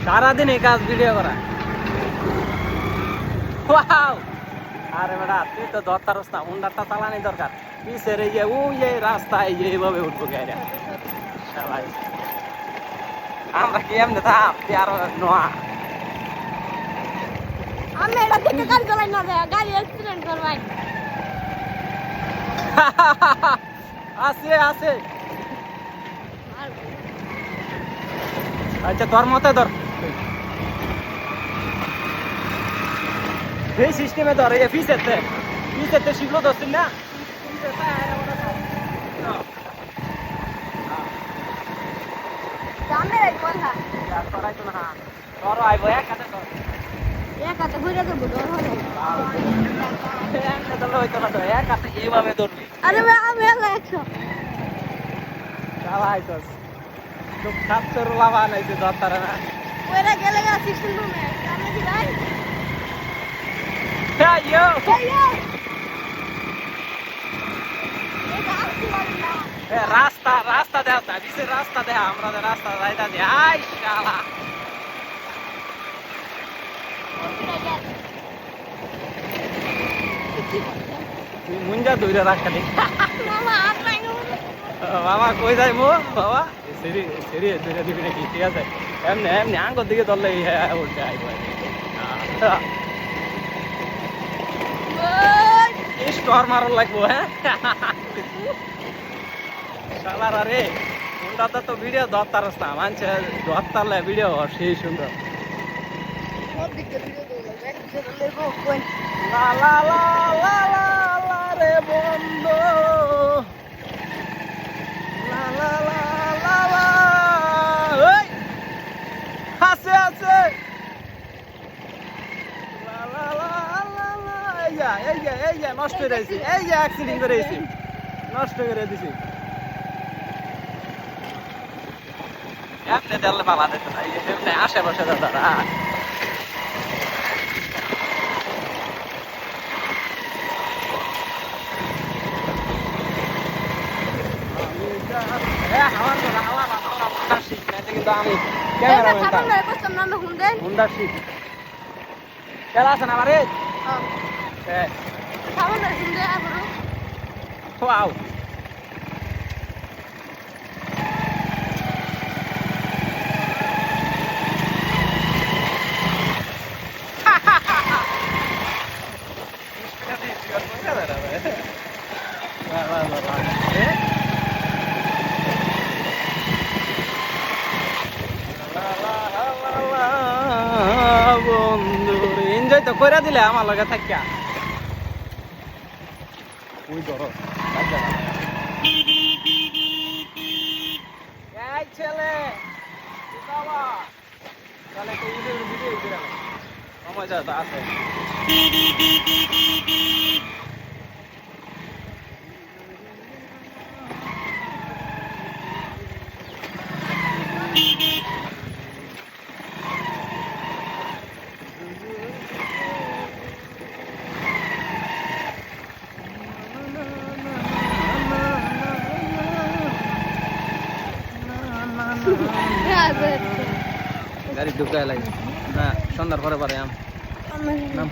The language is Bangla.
সারাদিন এই কাজ ভিডিও করা। ওয়াও আরে বেটা তুই তো ধরতে পারস না, হুন্ডারটা চালানি দরকার। পিছের এই যে ওই যে রাস্তা এই যে এইভাবে উঠবো গাড়ি সবাই। আমরা কি এমনি থাম তুই আরো নোয়া। আমি এটা দেখে গাড়ি চালাই না যায়, গাড়ি অ্যাক্সিডেন্ট করবাই। আছে আছে। আচ্ছা তোর মতে ধর, এই সিস্টেমে ধর, এই পিছেতে পিছেতে শিখলো ধরছিস না। জানে এই কথা তোরাইতো না তোর আইবো এক হাতে ধর, এক হাতে ঘুরে তো বুড়ো হলো। হইতো না তো এক হাতে এইভাবে ধরবি। আরে ভাই আমি এলা 100 চালাইতোস খুব খাচ্ছর লাভা নাইছে ধরতারে না। ওইরা গেলে গা সিস্টেম রুমে আমরা কি যাই ইয়ো ইয়ো এই গাছ লাগা রাস্তা রাস্তা দেখা না, বিশের রাস্তা দেখা, আমরা রাস্তা যাইতা যে আই শালা তুই মুঞ্জা ধরে রাখ খালি। মামা হাত লাগাও বাবা কই যাই মো বাবা সিরি সিরি ধরে দিবি নাকি? ঠিক আছে এমনি এমনি আঙ্গুর দিকে ধরলে উল্টে আইব। স্টোর মারল লাগবো। হ্যাঁ শালার আরে কোনটাতে তো ভিডিও ধরতারস না, মানছে ধরতারলে ভিডিও সেই সুন্দর। সব দিকে ভিডিও দেবো এক দিকে লেবো কোন লা লা লা লা লা লা রে বন্ধু লা লা লা লা লা। ওই আছে আছে লা লা লা লা লা। এই যা নষ্ট করে দিছি, এই যে অ্যাক্সিডেন্ট করে দিছি, নষ্ট করে দিছি। এমনি দিলে পালা দিতে না, এই যে এমনি আশেপাশে দাদা। এটা সামনে লয়ে বসতাম না হুন্ডে খেলা আছে না বাড়ি? সামনে হুন্ডে আবার ওয়াও বন্ধু এনজয় তো কইরা দিলে আমার লগে থাকিয়া। ওই ধরো এই ছেলে বাবা তাহলে তো ইউটিউবের ভিডিও করে মজা তো আছে। গাড়ি ঢুকাই লাগে না, সন্ধ্যার পরে পারে আম নাম